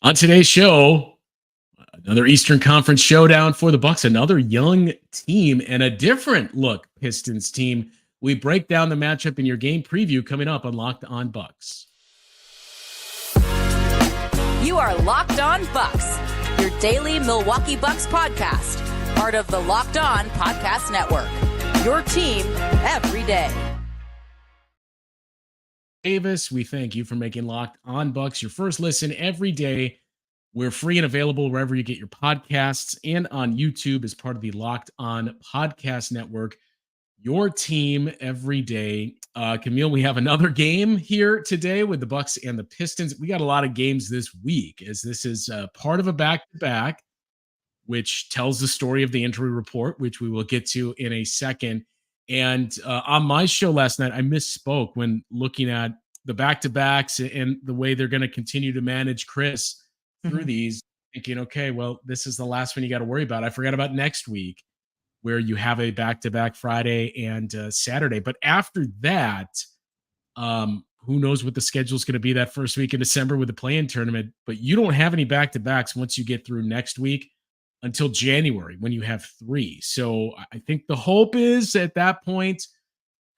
On today's show, another Eastern Conference showdown for the Bucks, another young team and a different look Pistons team. We break down the matchup in your game preview coming up on Locked On Bucks. You are Locked On Bucks, your daily Milwaukee Bucks podcast, part of the Locked On Podcast Network. Your team every day. Davis, we thank you for making Locked On Bucks your first listen every day. We're free and available wherever you get your podcasts and on YouTube as part of the Locked On Podcast Network. Your team every day. Camille, we have another game here today with the Bucks and the Pistons. We got a lot of games this week as this is part of a back-to-back, which tells the story of the injury report, which we will get to in a second. And on my show last night, I misspoke when looking at the back-to-backs and the way they're going to continue to manage Chris through these, thinking, okay, well, this is the last one you got to worry about. I forgot about next week where you have a back-to-back Friday and Saturday. But after that, who knows what the schedule is going to be that first week in December with the play-in tournament. But you don't have any back-to-backs once you get through next week until January when you have 3. So I think the hope is at that point,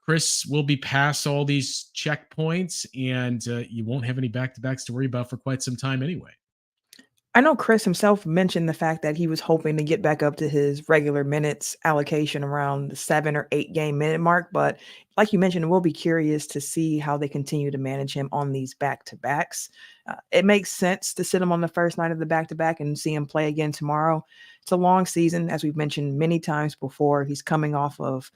Chris will be past all these checkpoints and you won't have any back-to-backs to worry about for quite some time anyway. I know Chris himself mentioned the fact that he was hoping to get back up to his regular minutes allocation around the 7 or 8 game minute mark. But like you mentioned, we'll be curious to see how they continue to manage him on these back-to-backs. It makes sense to sit him on the first night of the back-to-back and see him play again tomorrow. It's a long season, as we've mentioned many times before. He's coming off of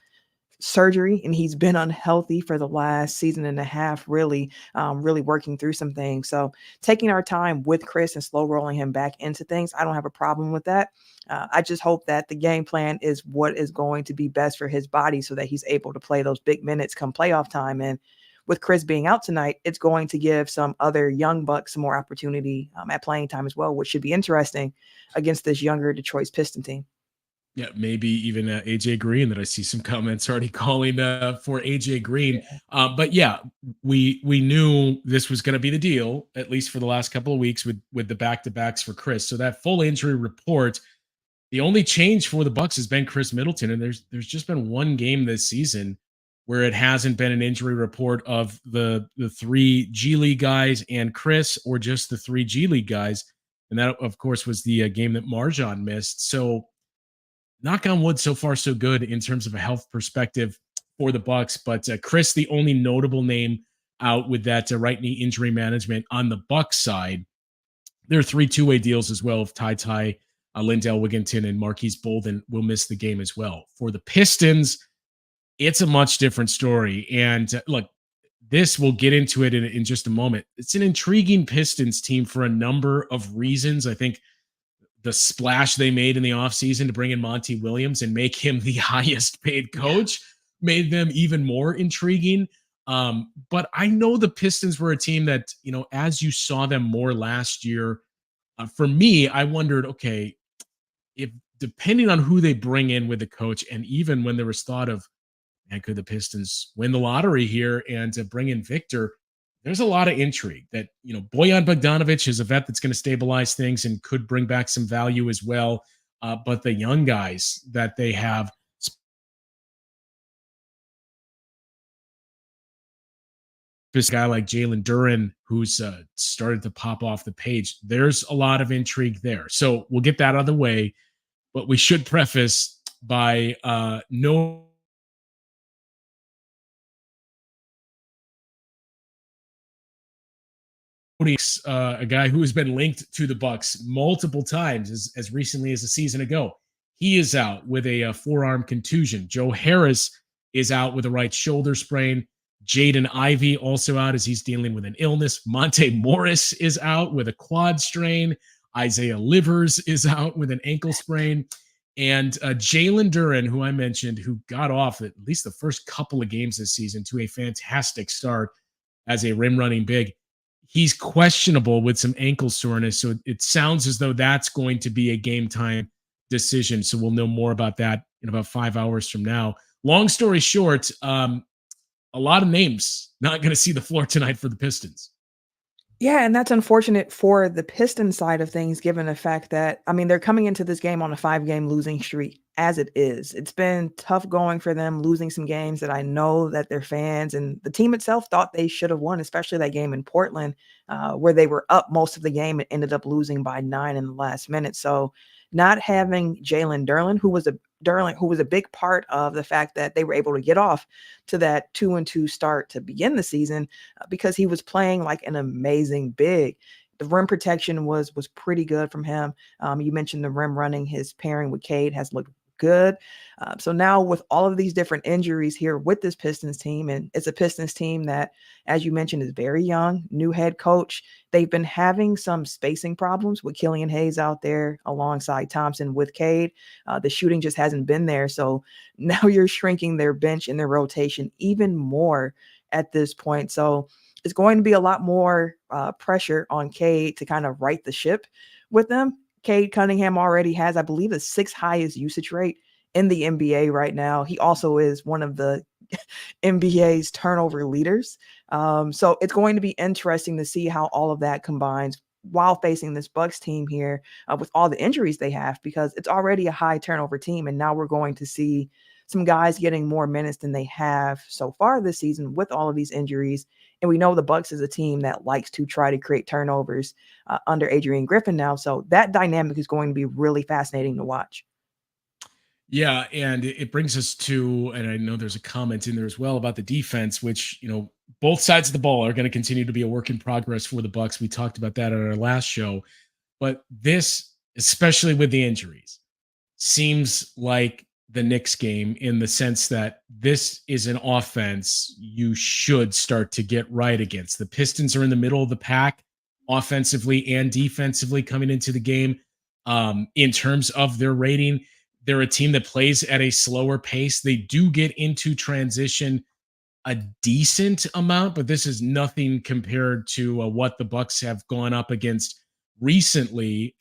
surgery and he's been unhealthy for the last season and a half, really working through some things. So taking our time with Chris and slow rolling him back into things, I don't have a problem with that. I just hope that the game plan is what is going to be best for his body so that he's able to play those big minutes come playoff time. And with Chris being out tonight, it's going to give some other young Bucks some more opportunity at playing time as well, which should be interesting against this younger Detroit Piston team. Yeah, maybe even AJ Green that I see some comments already calling for AJ Green. But yeah, we knew this was going to be the deal, at least for the last couple of weeks with the back-to-backs for Chris. So that full injury report, the only change for the Bucks has been Chris Middleton. And there's just been one game this season where it hasn't been an injury report of the 3 G League guys and Chris, or just the 3 G League guys. And that, of course, was the game that Marjan missed. So knock on wood, so far so good in terms of a health perspective for the Bucks. But Chris, the only notable name out with that right knee injury management on the Bucks side. There are 3 two-way deals as well of Ty, Lindell Wigginton, and Marquise Bolden will miss the game as well. For the Pistons, it's a much different story. And look, this, we'll get into it in just a moment. It's an intriguing Pistons team for a number of reasons. I think the splash they made in the offseason to bring in Monty Williams and make him the highest paid coach made them even more intriguing. But I know the Pistons were a team that, as you saw them more last year, for me, I wondered, okay, if depending on who they bring in with the coach, and even when there was thought of, man, could the Pistons win the lottery here and to bring in Victor, there's a lot of intrigue that, Bojan Bogdanovic is a vet that's going to stabilize things and could bring back some value as well. But the young guys that they have, this guy like Jalen Duren, who's started to pop off the page, there's a lot of intrigue there. So we'll get that out of the way. But we should preface by no a guy who has been linked to the Bucks multiple times as recently as a season ago. He is out with a forearm contusion. Joe Harris is out with a right shoulder sprain. Jaden Ivey also out as he's dealing with an illness. Monte Morris is out with a quad strain. Isaiah Livers is out with an ankle sprain. And Jalen Duren, who I mentioned, who got off at least the first couple of games this season to a fantastic start as a rim running big, he's questionable with some ankle soreness. So it sounds as though that's going to be a game time decision. So we'll know more about that in about 5 hours from now. Long story short, a lot of names not going to see the floor tonight for the Pistons. Yeah, and that's unfortunate for the Pistons side of things, given the fact that, I mean, they're coming into this game on a 5-game losing streak as it is. It's been tough going for them, losing some games that I know that their fans and the team itself thought they should have won, especially that game in Portland, where they were up most of the game and ended up losing by 9 in the last minute. So not having Jalen Durlin, who was a big part of the fact that they were able to get off to that 2-2 start to begin the season, because he was playing like an amazing big. The rim protection was pretty good from him. You mentioned the rim running. His pairing with Cade has looked good. So now with all of these different injuries here with this Pistons team, and it's a Pistons team that, as you mentioned, is very young, new head coach. They've been having some spacing problems with Killian Hayes out there alongside Thompson with Cade. The shooting just hasn't been there. So now you're shrinking their bench and their rotation even more at this point. So it's going to be a lot more pressure on Cade to kind of right the ship with them. Cade Cunningham already has, I believe, the 6th highest usage rate in the NBA right now. He also is one of the NBA's turnover leaders. So it's going to be interesting to see how all of that combines while facing this Bucks team here with all the injuries they have, because it's already a high turnover team. And now we're going to see some guys getting more minutes than they have so far this season with all of these injuries. And we know the Bucks is a team that likes to try to create turnovers under Adrian Griffin now. So that dynamic is going to be really fascinating to watch. Yeah, and it brings us to, and I know there's a comment in there as well about the defense, which, both sides of the ball are going to continue to be a work in progress for the Bucks. We talked about that on our last show, but this, especially with the injuries, seems like the Knicks game in the sense that this is an offense you should start to get right against. The Pistons are in the middle of the pack offensively and defensively coming into the game. In terms of their rating, they're a team that plays at a slower pace. They do get into transition a decent amount, but this is nothing compared to what the Bucks have gone up against recently,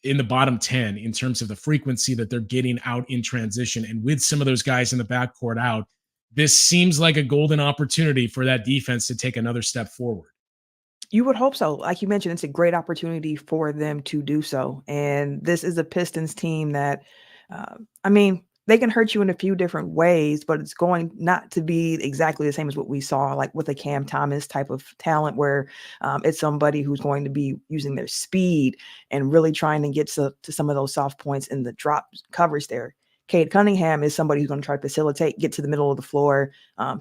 in the bottom 10 in terms of the frequency that they're getting out in transition. And with some of those guys in the backcourt out, this seems like a golden opportunity for that defense to take another step forward. You would hope so. Like you mentioned, it's a great opportunity for them to do so. And this is a Pistons team that, I mean, they can hurt you in a few different ways, but it's going not to be exactly the same as what we saw, like with a Cam Thomas type of talent, where it's somebody who's going to be using their speed and really trying to get to some of those soft points in the drop covers there. Cade Cunningham is somebody who's going to try to facilitate, get to the middle of the floor.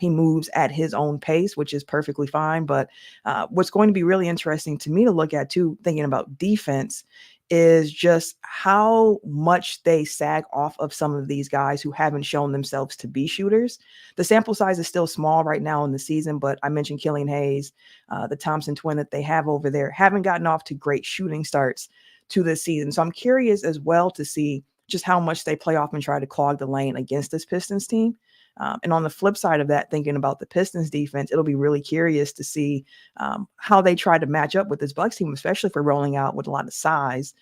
He moves at his own pace, which is perfectly fine. But what's going to be really interesting to me to look at too, thinking about defense, is just how much they sag off of some of these guys who haven't shown themselves to be shooters. The sample size is still small right now in the season, but I mentioned Killian Hayes, the Thompson twin that they have over there, haven't gotten off to great shooting starts to this season. So I'm curious as well to see just how much they play off and try to clog the lane against this Pistons team. And on the flip side of that, thinking about the Pistons defense, it'll be really curious to see how they try to match up with this Bucks team, especially for rolling out with a lot of size,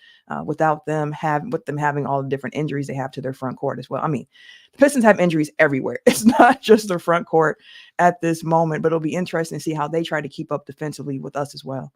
without them having all the different injuries they have to their front court as well. I mean, the Pistons have injuries everywhere. It's not just their front court at this moment, but it'll be interesting to see how they try to keep up defensively with us as well.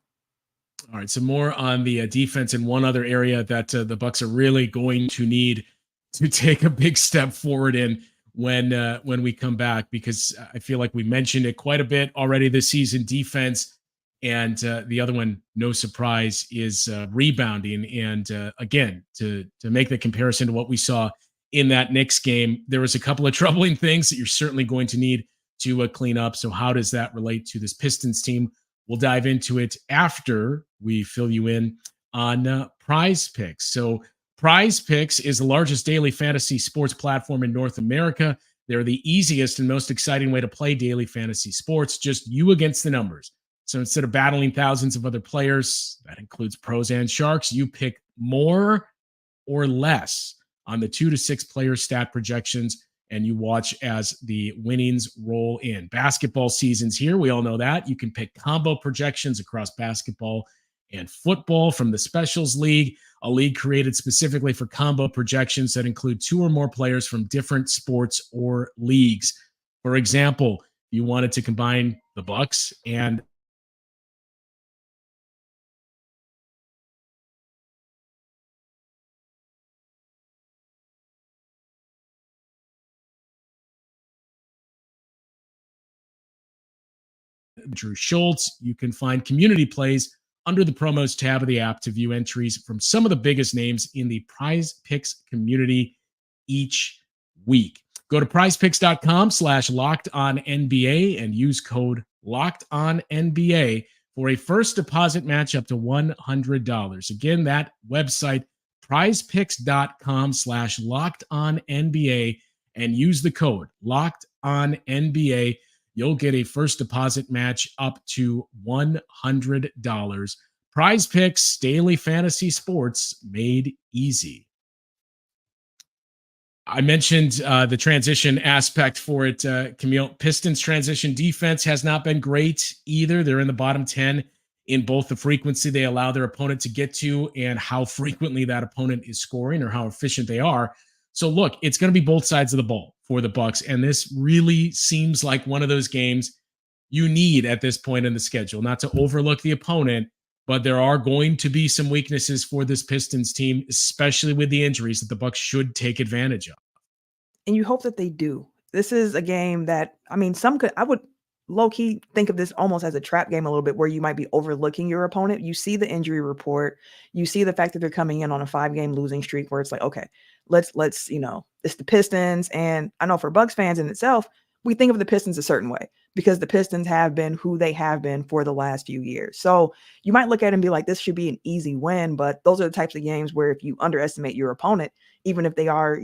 All right, so more on the defense, and one other area that the Bucks are really going to need to take a big step forward in when we come back, because I feel like we mentioned it quite a bit already this season. Defense, and the other one, no surprise, is rebounding. And again, to make the comparison to what we saw in that Knicks game, there was a couple of troubling things that you're certainly going to need to clean up. So how does that relate to this Pistons team? We'll dive into it after we fill you in on Prize Picks. So Prize Picks is the largest daily fantasy sports platform in North America. They're the easiest and most exciting way to play daily fantasy sports, just you against the numbers. So instead of battling thousands of other players, that includes pros and sharks, you pick more or less on the 2 to 6 player stat projections, and you watch as the winnings roll in. Basketball season's here. We all know that. You can pick combo projections across basketball and football from the Specials League, a league created specifically for combo projections that include 2 or more players from different sports or leagues. For example, you wanted to combine the Bucks and Drew Schultz. You can find community plays under the promos tab of the app to view entries from some of the biggest names in the Prize Picks community each week. Go to prizepicks.com/lockedonnba and use code LOCKEDONNBA for a first deposit match up to $100. Again, that website, prizepicks.com/lockedonnba, and use the code LOCKEDONNBA. You'll get a first deposit match up to $100. Prize Picks, daily fantasy sports made easy. I mentioned the transition aspect for it, Camille. Pistons transition defense has not been great either. They're in the bottom 10 in both the frequency they allow their opponent to get to and how frequently that opponent is scoring or how efficient they are. So look, it's going to be both sides of the ball for the Bucks, and this really seems like one of those games you need at this point in the schedule. Not to overlook the opponent, but there are going to be some weaknesses for this Pistons team, especially with the injuries that the Bucks should take advantage of. And you hope that they do. This is a game that, I mean, I would low-key think of this almost as a trap game a little bit, where you might be overlooking your opponent. You see the injury report, you see the fact that they're coming in on a 5-game losing streak, where it's like, okay, let's it's the Pistons. And I know for Bucks fans in itself, we think of the Pistons a certain way because the Pistons have been who they have been for the last few years. So you might look at it and be like, this should be an easy win. But those are the types of games where if you underestimate your opponent, even if they are,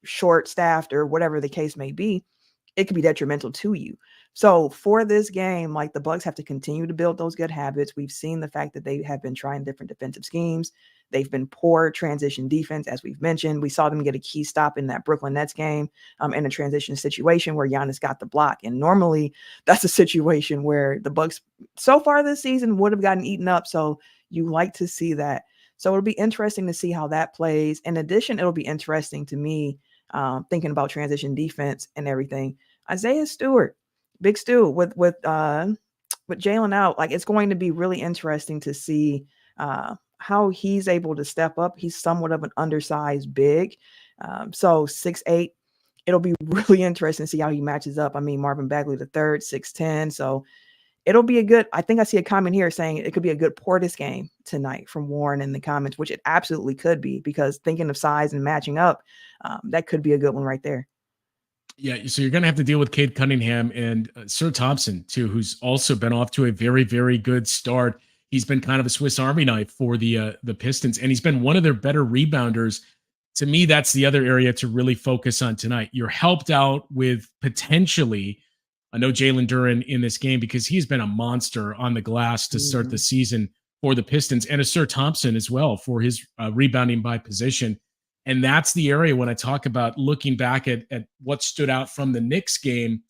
short-staffed or whatever the case may be, it could be detrimental to you. So for this game, like, the Bucks have to continue to build those good habits. We've seen the fact that they have been trying different defensive schemes. They've been poor transition defense, as we've mentioned. We saw them get a key stop in that Brooklyn Nets game in a transition situation where Giannis got the block. And normally that's a situation where the Bucks so far this season would have gotten eaten up. So you like to see that. So it'll be interesting to see how that plays. In addition, it'll be interesting to me thinking about transition defense and everything. Isaiah Stewart, Big Stu, with Jalen out, like, it's going to be really interesting to see how he's able to step up. He's somewhat of an undersized big, so 6'8". It'll be really interesting to see how he matches up. I mean, Marvin Bagley the third, 6'10", so it'll be a good. I think I see a comment here saying it could be a good Portis game tonight from Warren in the comments, which it absolutely could be, because thinking of size and matching up, that could be a good one right there. Yeah, so you're going to have to deal with Cade Cunningham and Sir Thompson, too, who's also been off to a very, very good start. He's been kind of a Swiss Army knife for the Pistons, and he's been one of their better rebounders. To me, that's the other area to really focus on tonight. You're helped out with potentially, I know, Jalen Duren in this game, because he's been a monster on the glass to start the season for the Pistons, and a Sir Thompson as well for his rebounding by position. And that's the area when I talk about looking back at what stood out from the Knicks game,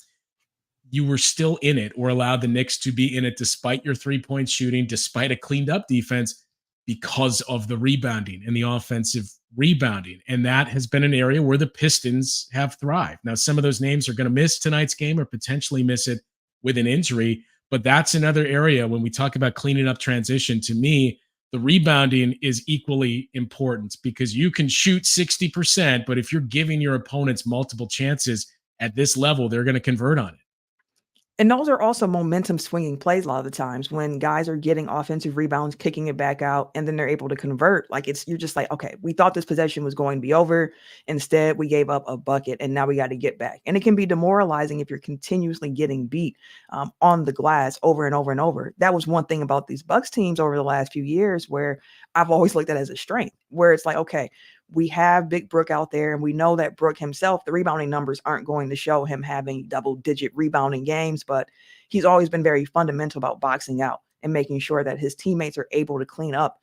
you were still in it, or allowed the Knicks to be in it despite your three-point shooting, despite a cleaned up defense, because of the rebounding and the offensive rebounding. And that has been an area where the Pistons have thrived. Now, some of those names are going to miss tonight's game or potentially miss it with an injury, but that's another area when we talk about cleaning up transition. To me, the rebounding is equally important, because you can shoot 60%, but if you're giving your opponents multiple chances at this level, they're going to convert on it. And those are also momentum swinging plays a lot of the times when guys are getting offensive rebounds, kicking it back out, and then they're able to convert. Like, you're just like, okay, we thought this possession was going to be over. Instead, we gave up a bucket, and now we got to get back. And it can be demoralizing if you're continuously getting beat on the glass over and over and over. That was one thing about these Bucks teams over the last few years where I've always looked at it as a strength, where it's like, okay, we have Big Brook out there, and we know that Brook himself, the rebounding numbers aren't going to show him having double-digit rebounding games, but he's always been very fundamental about boxing out and making sure that his teammates are able to clean up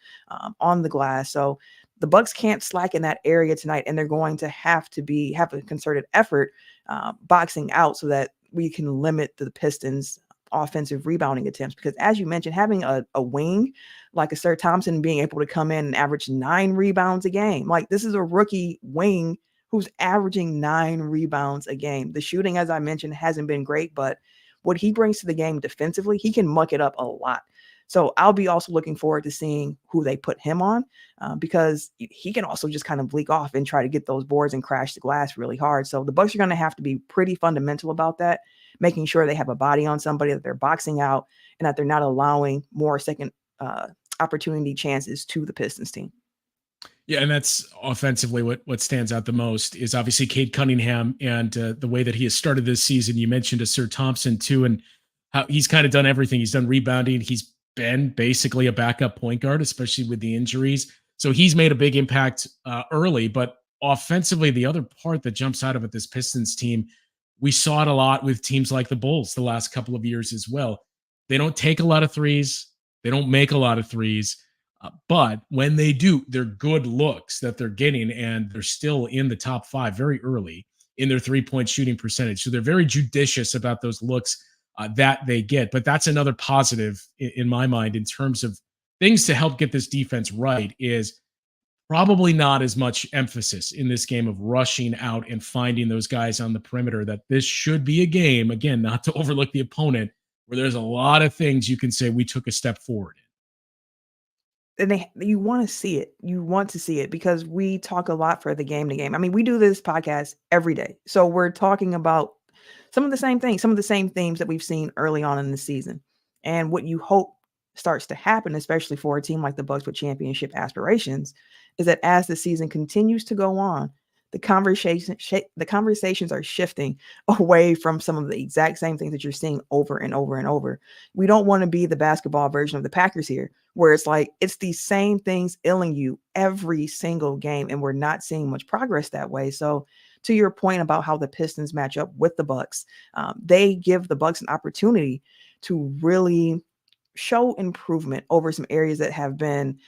on the glass. So the Bucks can't slack in that area tonight, and they're going to have a concerted effort boxing out so that we can limit the Pistons' offensive rebounding attempts. Because, as you mentioned, having a wing like a Sir Thompson being able to come in and average 9 rebounds a game, like, this is a rookie wing who's averaging 9 rebounds a game. The shooting, as I mentioned, hasn't been great, but what he brings to the game defensively, he can muck it up a lot. So I'll be also looking forward to seeing who they put him on, because he can also just kind of leak off and try to get those boards and crash the glass really hard. So the Bucks are going to have to be pretty fundamental about that. making sure they have a body on somebody, that they're boxing out, and that they're not allowing more second opportunity chances to the Pistons team. Yeah, and that's offensively what stands out the most is obviously Cade Cunningham and the way that he has started this season. You mentioned Asir Thompson too, and how he's kind of done everything. He's done rebounding. He's been basically a backup point guard, especially with the injuries. So he's made a big impact early. But offensively, the other part that jumps out of it, this Pistons team, we saw it a lot with teams like the Bulls the last couple of years as well. They don't take a lot of threes. They don't make a lot of threes. But when they do, they're good looks that they're getting, and they're still in the top 5 very early in their three-point shooting percentage. So they're very judicious about those looks that they get. But that's another positive in my mind in terms of things to help get this defense right is probably not as much emphasis in this game of rushing out and finding those guys on the perimeter, that this should be a game, again, not to overlook the opponent, where there's a lot of things you can say we took a step forward in. And you want to see it. You want to see it because we talk a lot for the game to game. I mean, we do this podcast every day. So we're talking about some of the same things, some of the same themes that we've seen early on in the season. And what you hope starts to happen, especially for a team like the Bucks with championship aspirations, is that as the season continues to go on, the conversations are shifting away from some of the exact same things that you're seeing over and over and over. We don't want to be the basketball version of the Packers here, where it's like it's the same things ailing you every single game, and we're not seeing much progress that way. So to your point about how the Pistons match up with the Bucks, they give the Bucks an opportunity to really show improvement over some areas that have been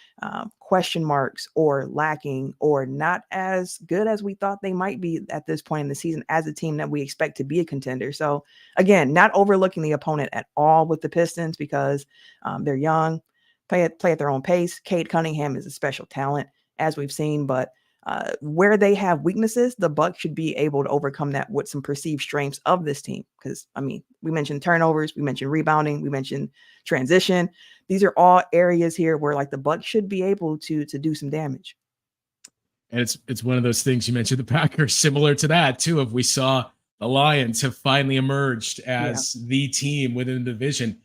question marks or lacking or not as good as we thought they might be at this point in the season as a team that we expect to be a contender. So again, not overlooking the opponent at all with the Pistons because they're young, play at their own pace. Cade Cunningham is a special talent, as we've seen, but where they have weaknesses, the Bucks should be able to overcome that with some perceived strengths of this team. Because, I mean, we mentioned turnovers, we mentioned rebounding, we mentioned transition. These are all areas here where, like, the Bucks should be able to do some damage. And it's one of those things you mentioned, the Packers, similar to that, too, if we saw the Lions have finally emerged as the team within the division.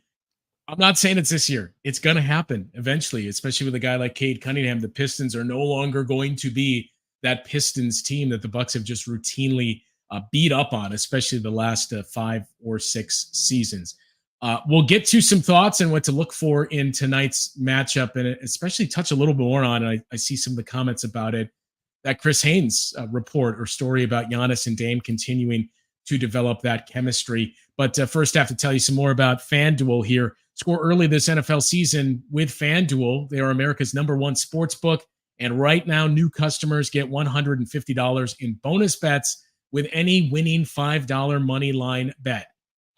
I'm not saying it's this year. It's going to happen eventually, especially with a guy like Cade Cunningham. The Pistons are no longer going to be that Pistons team that the Bucks have just routinely beat up on, especially the last 5 or 6 seasons. We'll get to some thoughts and what to look for in tonight's matchup, and especially touch a little bit more on, I see some of the comments about it, that Chris Haynes report or story about Giannis and Dame continuing to develop that chemistry. But first, I have to tell you some more about FanDuel here. Score early this NFL season with FanDuel. They are America's #1 sports book. And right now, new customers get $150 in bonus bets with any winning $5 money line bet.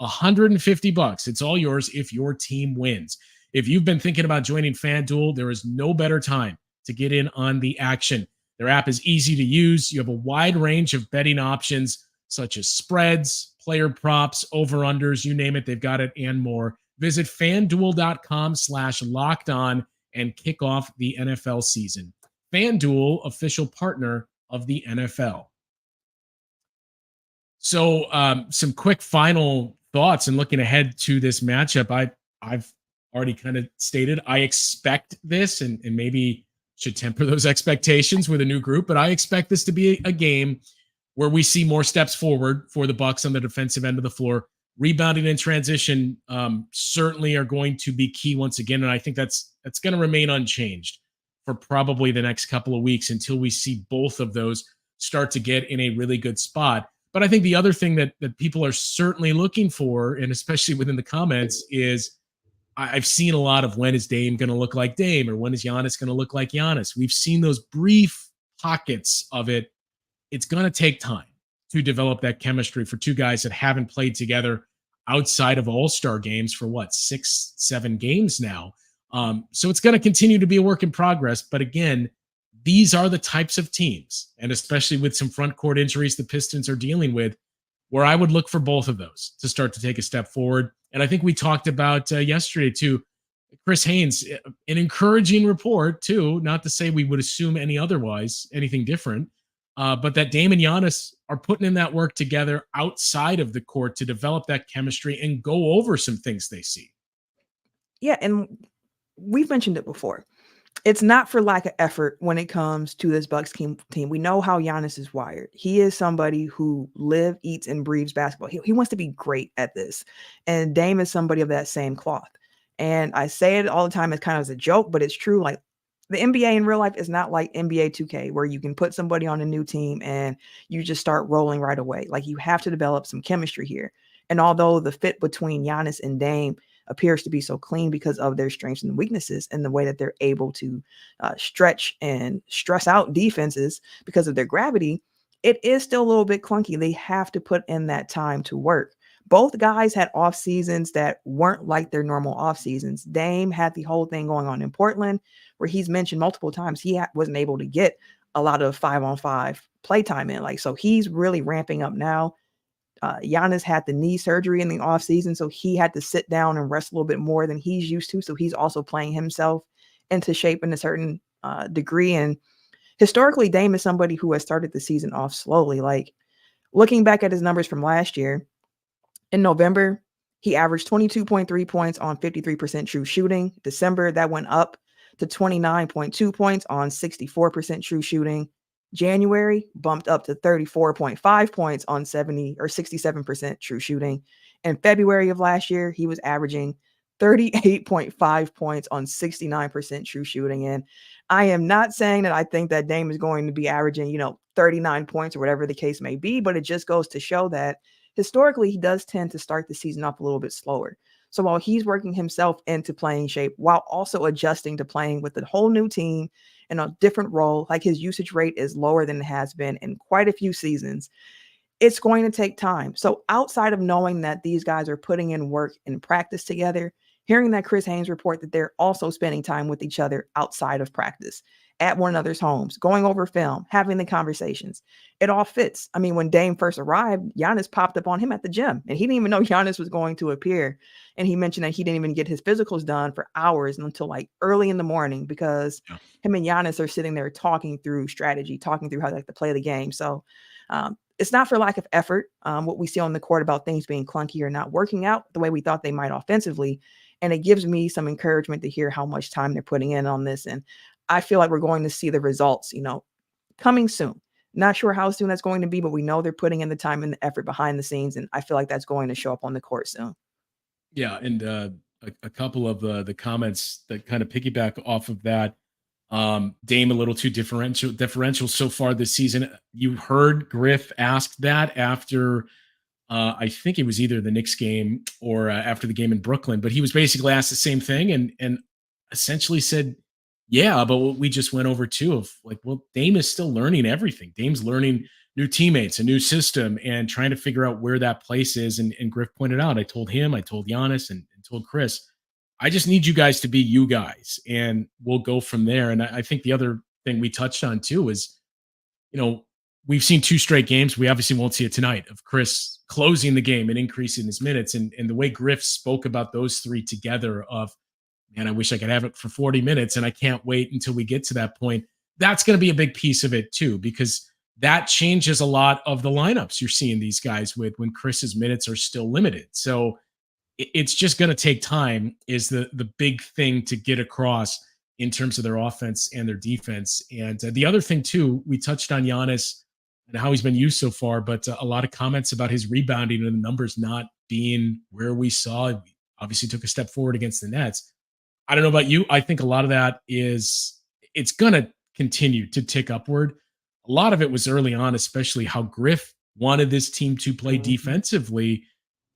$150. It's all yours if your team wins. If you've been thinking about joining FanDuel, there is no better time to get in on the action. Their app is easy to use. You have a wide range of betting options, such as spreads, player props, over-unders, you name it, they've got it, and more. Visit FanDuel.com/lockedon and kick off the NFL season. FanDuel, official partner of the NFL. So some quick final thoughts and looking ahead to this matchup. I've already kind of stated I expect this, and maybe should temper those expectations with a new group, but I expect this to be a game where we see more steps forward for the Bucks on the defensive end of the floor. Rebounding and transition certainly are going to be key once again, and I think that's going to remain unchanged for probably the next couple of weeks until we see both of those start to get in a really good spot. But I think the other thing that people are certainly looking for, and especially within the comments, is I've seen a lot of when is Dame going to look like Dame or when is Giannis going to look like Giannis. We've seen those brief pockets of it. It's going to take time to develop that chemistry for two guys that haven't played together outside of all-star games for 6-7 games now. So it's going to continue to be a work in progress. But again, these are the types of teams, and especially with some front court injuries the Pistons are dealing with, where I would look for both of those to start to take a step forward. And I think we talked about yesterday too, Chris Haynes, an encouraging report too, not to say we would assume anything different, but that Dame and Giannis are putting in that work together outside of the court to develop that chemistry and go over some things they see. Yeah, and we've mentioned it before. It's not for lack of effort when it comes to this Bucks team. We know how Giannis is wired. He is somebody who lives, eats, and breathes basketball. He wants to be great at this. And Dame is somebody of that same cloth. And I say it all the time as kind of as a joke, but it's true. Like the NBA in real life is not like NBA 2K, where you can put somebody on a new team and you just start rolling right away. Like you have to develop some chemistry here. And although the fit between Giannis and Dame appears to be so clean because of their strengths and weaknesses and the way that they're able to stretch and stress out defenses because of their gravity, it is still a little bit clunky. They have to put in that time to work. Both guys had off seasons that weren't like their normal off seasons. Dame had the whole thing going on in Portland, where he's mentioned multiple times he wasn't able to get a lot of 5-on-5 playtime in. Like, so he's really ramping up now. Giannis had the knee surgery in the offseason, so he had to sit down and rest a little bit more than he's used to. So he's also playing himself into shape in a certain degree. And historically, Dame is somebody who has started the season off slowly. Like looking back at his numbers from last year, in November, he averaged 22.3 points on 53% true shooting. December, that went up to 29.2 points on 64% true shooting. January bumped up to 34.5 points on 70 or 67% true shooting. In February of last year, he was averaging 38.5 points on 69% true shooting. And I am not saying that I think that Dame is going to be averaging, 39 points or whatever the case may be, but it just goes to show that historically he does tend to start the season off a little bit slower. So while he's working himself into playing shape while also adjusting to playing with a whole new team in a different role, like his usage rate is lower than it has been in quite a few seasons, it's going to take time. So outside of knowing that these guys are putting in work and practice together, hearing that Chris Haynes report that they're also spending time with each other outside of practice, at one another's homes, going over film, having the conversations, it all fits. I mean, when Dame first arrived, Giannis popped up on him at the gym, and he didn't even know Giannis was going to appear. And he mentioned that he didn't even get his physicals done for hours until like early in the morning because him and Giannis are sitting there talking through strategy, talking through how they like to play the game. So it's not for lack of effort. What we see on the court about things being clunky or not working out the way we thought they might offensively. And it gives me some encouragement to hear how much time they're putting in on this. And I feel like we're going to see the results, coming soon. Not sure how soon that's going to be, but we know they're putting in the time and the effort behind the scenes. And I feel like that's going to show up on the court soon. Yeah. And a couple of the comments that kind of piggyback off of that. Dame a little too differential so far this season. You heard Griff ask that after I think it was either the Knicks game or after the game in Brooklyn, but he was basically asked the same thing and essentially said, yeah, but what we just went over too of like, well, Dame is still learning everything. Dame's learning new teammates, a new system, and trying to figure out where that place is. And Griff pointed out, I told him, I told Giannis and told Chris, I just need you guys to be you guys, and we'll go from there. And I think the other thing we touched on too is, we've seen 2 straight games. We obviously won't see it tonight of Chris closing the game and increasing his minutes. And the way Griff spoke about those 3 together of, man, I wish I could have it for 40 minutes and I can't wait until we get to that point. That's going to be a big piece of it too, because that changes a lot of the lineups you're seeing these guys with when Chris's minutes are still limited. So it's just going to take time is the big thing to get across in terms of their offense and their defense. And the other thing too, we touched on Giannis and how he's been used so far, but a lot of comments about his rebounding and the numbers not being where we saw. He obviously took a step forward against the Nets. I don't know about you. I think a lot of that it's going to continue to tick upward. A lot of it was early on, especially how Griff wanted this team to play defensively.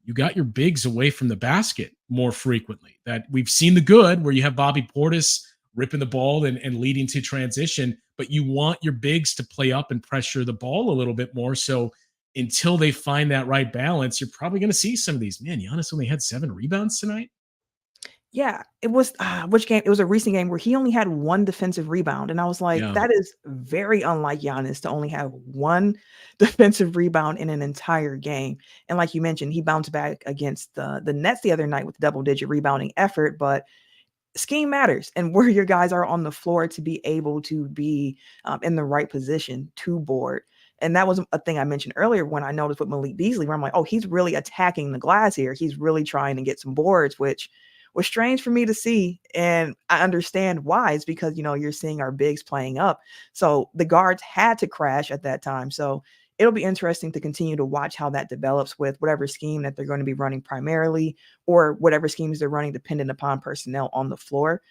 You got your bigs away from the basket more frequently. That we've seen the good where you have Bobby Portis ripping the ball and leading to transition, but you want your bigs to play up and pressure the ball a little bit more. So until they find that right balance, you're probably going to see some of these. Man, Giannis only had 7 rebounds tonight. Yeah, it was which game? It was a recent game where he only had 1 defensive rebound. And I was like, that is very unlike Giannis to only have 1 defensive rebound in an entire game. And like you mentioned, he bounced back against the Nets the other night with double-digit rebounding effort, but scheme matters and where your guys are on the floor to be able to be in the right position to board. And that was a thing I mentioned earlier when I noticed with Malik Beasley, where I'm like, oh, he's really attacking the glass here. He's really trying to get some boards, which was strange for me to see. And I understand why. It's because, you're seeing our bigs playing up. So the guards had to crash at that time. So it'll be interesting to continue to watch how that develops with whatever scheme that they're going to be running primarily, or whatever schemes they're running dependent upon personnel on the floor,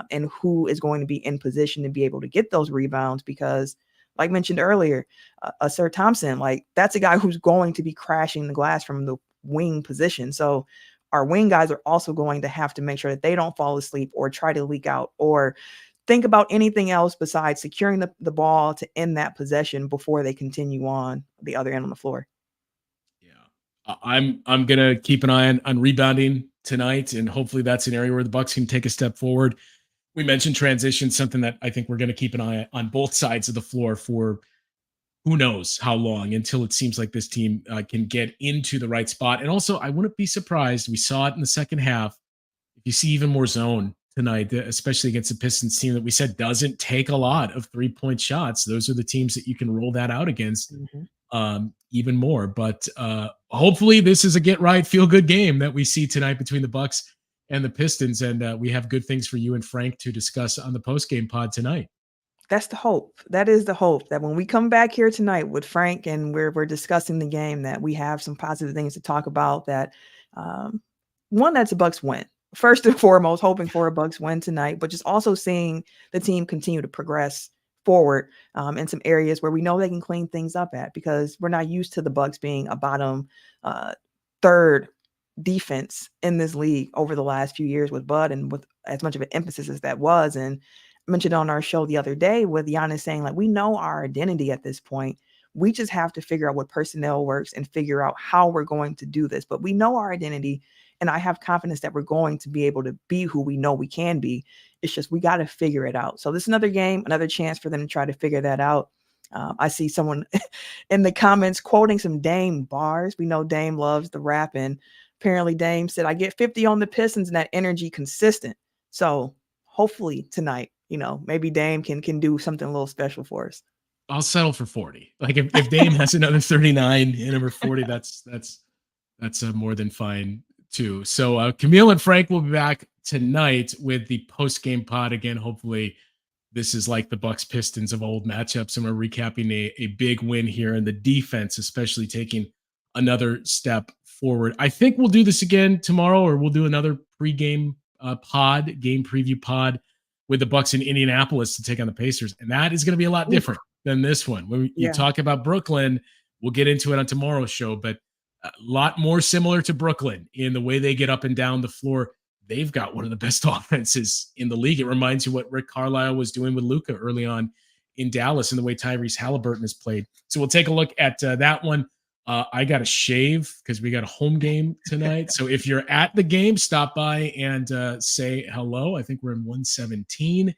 and who is going to be in position to be able to get those rebounds. Because like mentioned earlier, Sir Thompson, like that's a guy who's going to be crashing the glass from the wing position. So our wing guys are also going to have to make sure that they don't fall asleep or try to leak out or think about anything else besides securing the ball to end that possession before they continue on the other end on the floor. Yeah. I'm gonna keep an eye on rebounding tonight, and hopefully that's an area where the Bucks can take a step forward. We mentioned transition, something that I think we're going to keep an eye on both sides of the floor for who knows how long, until it seems like this team can get into the right spot. And also, I wouldn't be surprised. We saw it in the second half. If you see even more zone tonight, especially against the Pistons team that we said doesn't take a lot of 3-point shots, those are the teams that you can roll that out against even more. But hopefully this is a get right, feel good game that we see tonight between the Bucks and the Pistons. And we have good things for you and Frank to discuss on the post-game pod tonight. That's the hope. That is the hope, that when we come back here tonight with Frank and we're discussing the game, that we have some positive things to talk about. That one, that's a Bucks win. First and foremost, hoping for a Bucks win tonight, but just also seeing the team continue to progress forward in some areas where we know they can clean things up at, because we're not used to the Bucks being a bottom third defense in this league over the last few years with Bud, and with as much of an emphasis as that was. And I mentioned on our show the other day with Giannis saying, like, we know our identity at this point. We just have to figure out what personnel works and figure out how we're going to do this. But we know our identity, and I have confidence that we're going to be able to be who we know we can be. It's just we got to figure it out. So this is another game, another chance for them to try to figure that out. I see someone in the comments quoting some Dame bars. We know Dame loves the rap, and apparently Dame said, I get 50 on the Pistons and that energy consistent. So hopefully tonight, maybe Dame can do something a little special for us. I'll settle for 40. Like if Dame has another 39 in number 40, that's more than fine too. So Camille and Frank will be back tonight with the post-game pod again. Hopefully this is like the Bucks Pistons of old matchups, and we're recapping a big win here, and the defense especially taking another step forward. I think we'll do this again tomorrow, or we'll do another pregame game preview pod with the Bucks in Indianapolis to take on the Pacers, and that is going to be a lot different than this one. When you talk about Brooklyn, we'll get into it on tomorrow's show, but a lot more similar to Brooklyn in the way they get up and down the floor. They've got one of the best offenses in the league. It reminds you what Rick Carlisle was doing with Luka early on in Dallas, and the way Tyrese Halliburton has played. So we'll take a look at that one. I got to shave because we got a home game tonight. So if you're at the game, stop by and say hello. I think we're in 117.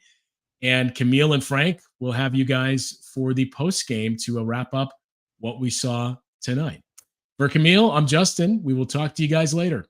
And Camille and Frank will have you guys for the post game to wrap up what we saw tonight. For Camille, I'm Justin. We will talk to you guys later.